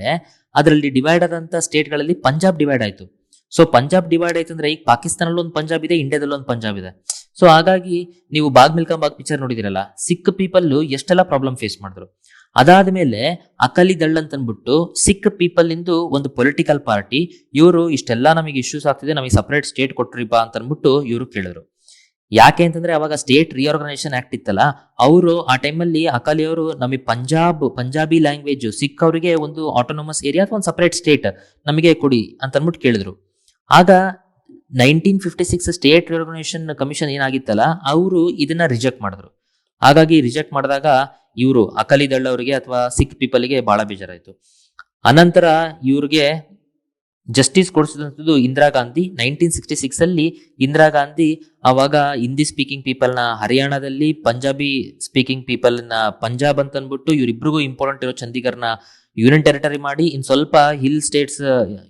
ಅದರಲ್ಲಿ ಡಿವೈಡ್ ಆದಂತ ಸ್ಟೇಟ್ಗಳಲ್ಲಿ ಪಂಜಾಬ್ ಡಿವೈಡ್ ಆಯ್ತು. ಸೊ ಪಂಜಾಬ್ ಡಿವೈಡ್ ಆಯ್ತು ಅಂದ್ರೆ, ಈಗ ಪಾಕಿಸ್ತಾನಲ್ಲಿ ಒಂದು ಪಂಜಾಬ್ ಇದೆ, ಇಂಡಿಯಾದಲ್ಲಿ ಒಂದು ಪಂಜಾಬ್ ಇದೆ. ಸೊ ಹಾಗಾಗಿ ನೀವು ಬಾಗ್ ಮಿಲ್ಕಾ ಬಾಗ್ ಪಿಕ್ಚರ್ ನೋಡಿದಿರಲ್ಲ, ಸಿಖ್ ಪೀಪಲ್ ಎಷ್ಟೆಲ್ಲ ಪ್ರಾಬ್ಲಮ್ ಫೇಸ್ ಮಾಡಿದ್ರು. ಅದಾದ್ಮೇಲೆ ಅಕಾಲಿ ದಳ್ ಅಂತ ಅಂದ್ಬಿಟ್ಟು ಸಿಖ್ ಪೀಪಲ್ ಇಂದು ಒಂದು ಪೊಲಿಟಿಕಲ್ ಪಾರ್ಟಿ, ಇವರು ಇಷ್ಟೆಲ್ಲ ನಮಗೆ ಇಶ್ಯೂಸ್ ಆಗ್ತಿದೆ, ನಮಗೆ ಸಪರೇಟ್ ಸ್ಟೇಟ್ ಕೊಟ್ರಿ ಬಾ ಅಂತ ಅಂದ್ಬಿಟ್ಟು ಇವರು ಕೇಳಿದ್ರು. ಯಾಕೆ ಅಂತಂದ್ರೆ, ಅವಾಗ ಸ್ಟೇಟ್ ರಿಆರ್ಗನೈಸೇಷನ್ ಆಕ್ಟ್ ಇತ್ತಲ್ಲ, ಅವರು ಆ ಟೈಮಲ್ಲಿ ಅಕಾಲಿ ಅವರು ನಮಗೆ ಪಂಜಾಬಿ ಲ್ಯಾಂಗ್ವೇಜ್ ಸಿಖ್ ಅವರಿಗೆ ಒಂದು ಆಟೋನಮಸ್ ಏರಿಯಾ ಅಥವಾ ಒಂದು ಸಪರೇಟ್ ಸ್ಟೇಟ್ ನಮಗೆ ಕೊಡಿ ಅಂತ ಅಂದ್ಬಿಟ್ಟು ಕೇಳಿದ್ರು. ಆಗ 1956 ಸ್ಟೇಟ್ ರಿಆರ್ಗನೈಸೇಷನ್ ಕಮಿಷನ್ ಏನಾಗಿತ್ತಲ್ಲ, ಅವರು ಇದನ್ನ ರಿಜೆಕ್ಟ್ ಮಾಡಿದ್ರು. ಹಾಗಾಗಿ ರಿಜೆಕ್ಟ್ ಮಾಡಿದಾಗ ಇವರು ಅಕಾಲಿ ದಳ್ ಅವರಿಗೆ ಅಥವಾ ಸಿಖ್ ಪೀಪಲ್ಗೆ ಬಹಳ ಬೇಜಾರಾಯ್ತು. ಅನಂತರ ಇವ್ರಿಗೆ ಜಸ್ಟಿಸ್ ಕೊಡಿಸಿದಂಥದ್ದು ಇಂದಿರಾ ಗಾಂಧಿ. 1966 ಅಲ್ಲಿ ಇಂದಿರಾ ಗಾಂಧಿ ಅವಾಗ ಹಿಂದಿ ಸ್ಪೀಕಿಂಗ್ ಪೀಪಲ್ ನ ಹರಿಯಾಣದಲ್ಲಿ, ಪಂಜಾಬಿ ಸ್ಪೀಕಿಂಗ್ ಪೀಪಲ್ ನ ಪಂಜಾಬ್ ಅಂತ ಅಂದ್ಬಿಟ್ಟು ಇವರಿಬ್ರಿಗೂ ಇಂಪಾರ್ಟೆಂಟ್ ಇರೋ ಚಂಡೀಗಢನ ಯೂನಿಯನ್ ಟೆರಿಟರಿ ಮಾಡಿ, ಇನ್ ಸ್ವಲ್ಪ ಹಿಲ್ ಸ್ಟೇಟ್ಸ್,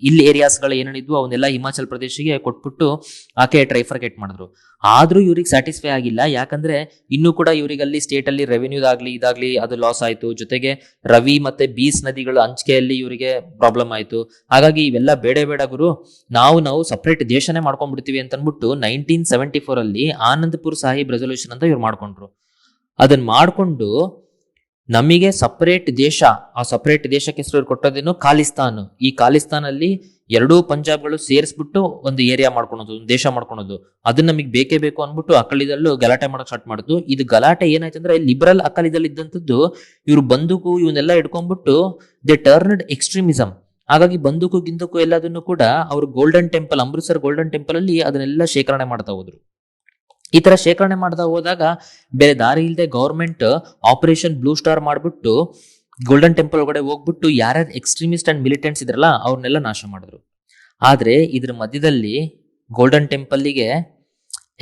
ಹಿಲ್ ಏರಿಯಾಸ್ಗಳು ಏನೇನಿದ್ವು ಅವನ್ನೆಲ್ಲ ಹಿಮಾಚಲ್ ಪ್ರದೇಶಿಗೆ ಕೊಟ್ಬಿಟ್ಟು ಆಕೆ ಟ್ರೈಫರ್ಗೇಟ್ ಮಾಡಿದ್ರು. ಆದ್ರೂ ಇವ್ರಿಗೆ ಸ್ಯಾಟಿಸ್ಫೈ ಆಗಿಲ್ಲ. ಯಾಕಂದ್ರೆ ಇನ್ನೂ ಕೂಡ ಇವರಿಗಲ್ಲಿ ಸ್ಟೇಟ್ ಅಲ್ಲಿ ರೆವೆನ್ಯೂದಾಗ್ಲಿ ಇದಾಗ್ಲಿ ಅದು ಲಾಸ್ ಆಯ್ತು. ಜೊತೆಗೆ ರವಿ ಮತ್ತೆ ಬೀಸ್ ನದಿಗಳು ಹಂಚಿಕೆಯಲ್ಲಿ ಇವರಿಗೆ ಪ್ರಾಬ್ಲಮ್ ಆಯ್ತು. ಹಾಗಾಗಿ ಇವೆಲ್ಲ ಬೇಡ ಗುರು, ನಾವು ಸಪರೇಟ್ ದೇಶನೇ ಮಾಡ್ಕೊಂಡ್ಬಿಡ್ತೀವಿ ಅಂತ ಅಂದ್ಬಿಟ್ಟು 1974 ಅಲ್ಲಿ ಆನಂದಪುರ್ ಸಾಹಿಬ್ ರೆಸೊಲ್ಯೂಷನ್ ಅಂತ ಇವ್ರು ಮಾಡ್ಕೊಂಡ್ರು. ಅದನ್ನ ಮಾಡ್ಕೊಂಡು ನಮಗೆ ಸಪರೇಟ್ ದೇಶ, ಆ ಸಪರೇಟ್ ದೇಶಕ್ಕೆ ಹೆಸರು ಕೊಟ್ಟೋದೇನು ಖಾಲಿಸ್ತಾನ್. ಈ ಖಾಲಿಸ್ತಾನ್ ಅಲ್ಲಿ ಎರಡೂ ಪಂಜಾಬ್ಗಳು ಸೇರಿಸ್ಬಿಟ್ಟು ಒಂದು ಏರಿಯಾ ಮಾಡ್ಕೊಳೋದು, ಒಂದು ದೇಶ ಮಾಡ್ಕೊಳೋದು, ಅದನ್ನ ನಮಗೆ ಬೇಕೇ ಬೇಕು ಅಂದ್ಬಿಟ್ಟು ಅಕಾಲಿದಲ್ಲೂ ಗಲಾಟೆ ಮಾಡಕ್ ಸ್ಟಾರ್ಟ್ ಮಾಡಿದ್ರು. ಇದು ಗಲಾಟೆ ಏನಾಯ್ತು ಅಂದ್ರೆ, ಲಿಬರಲ್ ಅಕಾಲಿದಲ್ಲಿ ಇದ್ದಂಥದ್ದು ಇವ್ರು ಬಂದೂಕು ಇವನ್ನೆಲ್ಲ ಇಟ್ಕೊಂಡ್ಬಿಟ್ಟು ದೇ ಟರ್ನ್ಡ್ ಎಕ್ಸ್ಟ್ರೀಮಿಸಮ್. ಹಾಗಾಗಿ ಬಂದೂಕು ಗಿಂದೂಕು ಎಲ್ಲದನ್ನು ಕೂಡ ಅವರು golden temple, Amritsar golden temple ಅಲ್ಲಿ ಅದನ್ನೆಲ್ಲ ಶೇಖರಣೆ ಮಾಡ್ತಾ ಹೋದ್ರು. ಈ ತರ ಶೇಖರಣೆ ಮಾಡ್ತಾ ಹೋದಾಗ ಬೇರೆ ದಾರಿ ಇಲ್ಲದೆ ಗೌರ್ಮೆಂಟ್ ಆಪರೇಷನ್ ಬ್ಲೂ ಸ್ಟಾರ್ ಮಾಡ್ಬಿಟ್ಟು ಗೋಲ್ಡನ್ ಟೆಂಪಲ್ ಒಳಗಡೆ ಹೋಗ್ಬಿಟ್ಟು ಯಾರ್ಯಾರು ಎಕ್ಸ್ಟ್ರೀಮಿಸ್ಟ್ ಅಂಡ್ ಮಿಲಿಟೆಂಟ್ಸ್ ಇದ್ರಲ್ಲ ಅವ್ರನ್ನೆಲ್ಲ ನಾಶ ಮಾಡಿದ್ರು. ಆದ್ರೆ ಇದ್ರ ಮಧ್ಯದಲ್ಲಿ ಗೋಲ್ಡನ್ ಟೆಂಪಲ್ಗೆ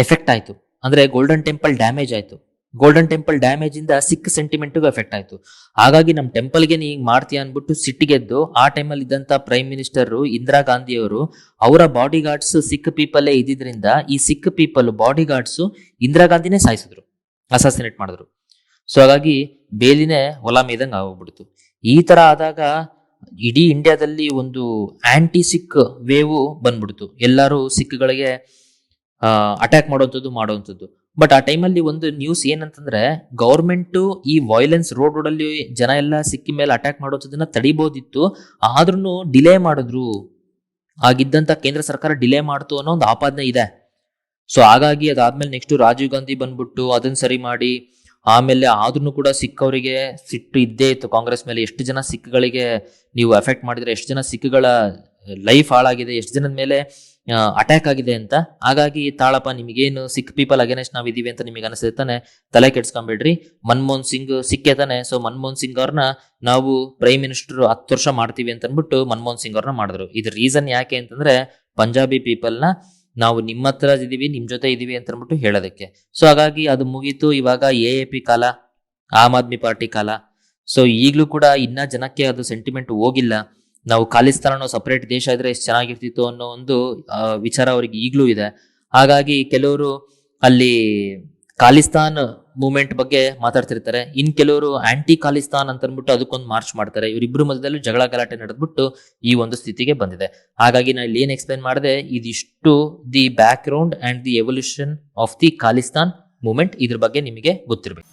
ಎಫೆಕ್ಟ್ ಆಯ್ತು. ಅಂದ್ರೆ ಗೋಲ್ಡನ್ ಟೆಂಪಲ್ ಡ್ಯಾಮೇಜ್ ಆಯ್ತು. ಗೋಲ್ಡನ್ ಟೆಂಪಲ್ ಡ್ಯಾಮೇಜ್ ಇಂದ ಸಿಖ್ ಸೆಂಟಿಮೆಂಟ್ಗೂ ಎಫೆಕ್ಟ್ ಆಯ್ತು. ಹಾಗಾಗಿ ನಮ್ಮ ಟೆಂಪಲ್ಗೆ ನೀ ಹಿಂಗ್ ಮಾಡ್ತೀಯ ಅನ್ಬಿಟ್ಟು ಸಿಟ್ಟಿಗೆದ್ದು ಆ ಟೈಮಲ್ಲಿ ಇದ್ದಂತ ಪ್ರೈಮ್ ಮಿನಿಸ್ಟರ್ ಇಂದಿರಾ ಗಾಂಧಿ ಅವರು, ಅವರ ಬಾಡಿ ಗಾರ್ಡ್ಸ್ ಸಿಖ್ ಪೀಪಲ್ಲೇ ಇದ್ದಿದ್ರಿಂದ ಈ Sikh people bodyguards Indira ಗಾಂಧಿನೇ ಸಾಯಿಸಿದ್ರು, ಅಸಾಸಿನೇಟ್ ಮಾಡಿದ್ರು. ಸೊ ಹಾಗಾಗಿ ಬೇಲಿನೇ ಹೊಲ ಮೇದಂಗೆ ಆಗೋಗ್ಬಿಡ್ತು. ಈ ತರ ಆದಾಗ ಇಡೀ ಇಂಡಿಯಾದಲ್ಲಿ ಒಂದು ಆಂಟಿ ಸಿಖ್ ವೇವ್ ಬಂದ್ಬಿಡ್ತು. ಎಲ್ಲರೂ ಸಿಖ್ಗಳಿಗೆ ಅಟ್ಯಾಕ್ ಮಾಡುವಂಥದ್ದು. ಬಟ್ ಆ ಟೈಮಲ್ಲಿ ಒಂದು ನ್ಯೂಸ್ ಏನಂತಂದ್ರೆ, ಗೌರ್ಮೆಂಟ್ ಈ ವೈಲೆನ್ಸ್ ರೋಡ್ ಅಲ್ಲಿ ಜನ ಎಲ್ಲ ಸಿಕ್ಕಿ ಮೇಲೆ ಅಟ್ಯಾಕ್ ಮಾಡೋದನ್ನ ತಡಿಬಹುದಿತ್ತು, ಆದ್ರೂ ಡಿಲೇ ಮಾಡಿದ್ರು. ಆಗಿದ್ದಂತ ಕೇಂದ್ರ ಸರ್ಕಾರ ಡಿಲೇ ಮಾಡ್ತು ಅನ್ನೋ ಒಂದು ಆಪಾದನೆ ಇದೆ. ಸೊ ಹಾಗಾಗಿ ಅದಾದ್ಮೇಲೆ ನೆಕ್ಸ್ಟ್ ರಾಜೀವ್ ಗಾಂಧಿ ಬಂದ್ಬಿಟ್ಟು ಅದನ್ನ ಸರಿ ಮಾಡಿ, ಆಮೇಲೆ ಆದ್ರೂ ಕೂಡ ಸಿಖ್ ಅವರಿಗೆ ಸಿಟ್ಟು ಇದ್ದೇ ಇತ್ತು ಕಾಂಗ್ರೆಸ್ ಮೇಲೆ. ಎಷ್ಟು ಜನ ಸಿಖ್ಗಳಿಗೆ ನೀವು ಎಫೆಕ್ಟ್ ಮಾಡಿದ್ರೆ, ಎಷ್ಟು ಜನ ಸಿಖ್ಗಳ ಲೈಫ್ ಹಾಳಾಗಿದೆ, ಎಷ್ಟು ಜನದ ಮೇಲೆ ಅಟ್ಯಾಕ್ ಆಗಿದೆ ಅಂತ. ಹಾಗಾಗಿ ತಾಳಪ್ಪ, ನಿಮಗೇನು ಸಿಖ್ ಪೀಪಲ್ ಅಗೇನೆಸ್ಟ್ ನಾವಿದೀವಿ ಅಂತ ನಿಮಗೆ ಅನಿಸುತ್ತೆ ತಾನೆ, ತಲೆ ಕೆಡ್ಸ್ಕೊಂಬೇಡ್ರಿ. ಮನಮೋಹನ್ ಸಿಂಗ್ ಸಿಕ್ಕೇ ತಾನೆ. ಸೊ ಮನಮೋಹನ್ ಸಿಂಗ್ ಅವ್ರನ್ನ ನಾವು ಪ್ರೈಮ್ ಮಿನಿಸ್ಟರ್ 10 ವರ್ಷ ಮಾಡ್ತೀವಿ ಅಂತ ಅಂದ್ಬಿಟ್ಟು ಮನಮೋಹನ್ ಸಿಂಗ್ ಅವ್ರನ್ನ ಮಾಡಿದ್ರು. ಇದು ರೀಸನ್ ಯಾಕೆ ಅಂತಂದ್ರೆ, ಪಂಜಾಬಿ ಪೀಪಲ್ನ ನಾವು ನಿಮ್ಮ ಹತ್ರ ಇದೀವಿ, ನಿಮ್ ಜೊತೆ ಇದೀವಿ ಅಂತ ಅಂದ್ಬಿಟ್ಟು ಹೇಳೋದಕ್ಕೆ. ಸೊ ಹಾಗಾಗಿ ಅದು ಮುಗೀತು. ಇವಾಗ AAP ಕಾಲ, ಆಮ್ ಆದ್ಮಿ ಪಾರ್ಟಿ ಕಾಲ. ಸೊ ಈಗಲೂ ಕೂಡ ಇನ್ನ ಜನಕ್ಕೆ ಅದು ಸೆಂಟಿಮೆಂಟ್ ಹೋಗಿಲ್ಲ. ನಾವು ಖಾಲಿಸ್ತಾನ ಸಪರೇಟ್ ದೇಶ ಇದ್ರೆ ಎಷ್ಟು ಚೆನ್ನಾಗಿರ್ತಿತ್ತು ಅನ್ನೋ ಒಂದು ವಿಚಾರ ಅವ್ರಿಗೆ ಈಗಲೂ ಇದೆ. ಹಾಗಾಗಿ ಕೆಲವರು ಅಲ್ಲಿ ಖಾಲಿಸ್ತಾನ್ ಮೂವ್ಮೆಂಟ್ ಬಗ್ಗೆ ಮಾತಾಡ್ತಿರ್ತಾರೆ, ಇನ್ ಕೆಲವರು ಆಂಟಿ ಖಾಲಿಸ್ತಾನ್ ಅಂತ ಅಂದ್ಬಿಟ್ಟು ಅದಕ್ಕೊಂದು ಮಾರ್ಚ್ ಮಾಡ್ತಾರೆ. ಇವರಿಬ್ರು ಮಧ್ಯದಲ್ಲೂ ಜಗಳ ಗಲಾಟೆ ನಡೆದ್ಬಿಟ್ಟು ಈ ಒಂದು ಸ್ಥಿತಿಗೆ ಬಂದಿದೆ. ಹಾಗಾಗಿ ನಾನು ಇಲ್ಲಿ ಏನ್ ಎಕ್ಸ್ಪ್ಲೈನ್ ಮಾಡಿದೆ, ಇದಿಷ್ಟು the background and the evolution of the Khalistan movement, ಇದ್ರ ಬಗ್ಗೆ ನಿಮಗೆ ಗೊತ್ತಿರಬೇಕು.